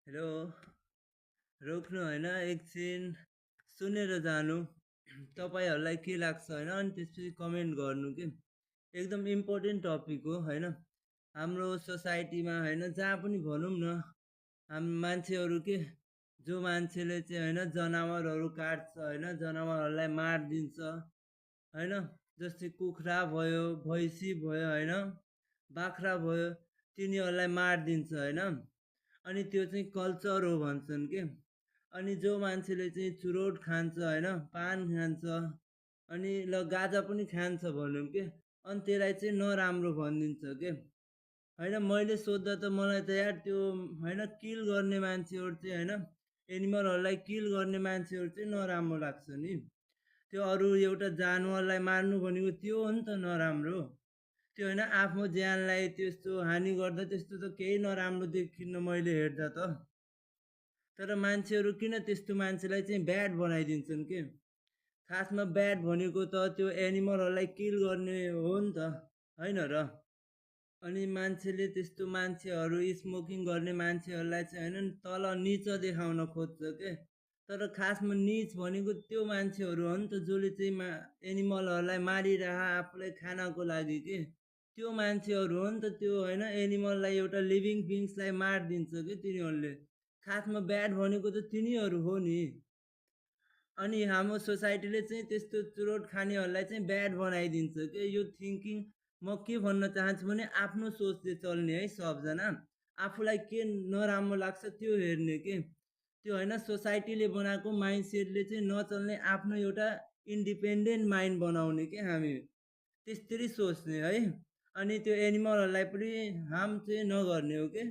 Hello, रोक्नु होइन एकछिन सुनेर जानु। तपाईँहरूलाई के लाग्छ होइन अनि त्यसपछि कमेन्ट गर्नु के। एकदम इम्पोर्टेन्ट टपिक हो होइन। हाम्रो सोसाइटीमा होइन जहाँ पनि भनौँ न हाम मान्छेहरू के जो मान्छेले चाहिँ होइन जनावरहरू काट्छ होइन जनावरहरूलाई मारिदिन्छ होइन। जस्तै कुखुरा भयो, भैँसी भयो होइन, बाख्रा भयो, तिनीहरूलाई मारिदिन्छ होइन। अनि त्यो चाहिँ कल्चर हो भन्छन् के। अनि जो मान्छेले चाहिँ चुरोट खान्छ होइन, पान खान्छ अनि ल गाजा पनि खान्छ भनौँ के, अनि त्यसलाई चाहिँ नराम्रो भनिदिन्छ के। होइन मैले सोध्दा त मलाई त यार त्यो होइन किल गर्ने मान्छेहरू चाहिँ होइन एनिमलहरूलाई किल गर्ने मान्छेहरू चाहिँ नराम्रो लाग्छ नि। त्यो अरू एउटा जानवरलाई मार्नु भनेको त्यो हो नि त नराम्रो। त्यो होइन आफ्नो ज्यानलाई त्यस्तो हानि गर्दा त्यस्तो त केही नराम्रो देखिन्न मैले हेर्दा त। तर मान्छेहरू किन त्यस्तो मान्छेलाई चाहिँ ब्याड बनाइदिन्छन् के। खासमा ब्याड भनेको त त्यो एनिमलहरूलाई किल गर्ने हो नि त होइन र। अनि मान्छेले त्यस्तो मान्छेहरू स्मोकिङ गर्ने मान्छेहरूलाई चाहिँ होइन तल निच देखाउन खोज्छ के। तर खासमा निच भनेको त्यो मान्छेहरू हो नि त जसले चाहिँ एनिमलहरूलाई मारिरह आफूलाई खानको लागि के। त्यो मान्छेहरू हो नि त त्यो होइन एनिमललाई एउटा लिभिङ बिङ्सलाई मारिदिन्छ कि तिनीहरूले। खासमा ब्याड भनेको त तिनीहरू हो नि। अनि हाम्रो सोसाइटीले चाहिँ त्यस्तो चुरोट खानेहरूलाई चाहिँ ब्याड बनाइदिन्छ के। यो थिङ्किङ म के भन्न चाहन्छु भने आफ्नो सोचले चल्ने है सबजना। आफूलाई के नराम्रो लाग्छ त्यो हेर्ने के। त्यो होइन सोसाइटीले बनाएको माइन्डसेटले चाहिँ नचल्ने आफ्नो एउटा इन्डिपेन्डेन्ट माइन्ड बनाउने के हामी। त्यसरी सोच्ने है। अनि त्यो एनिमलहरूलाई पनि हार्म चाहिँ नगर्ने हो के।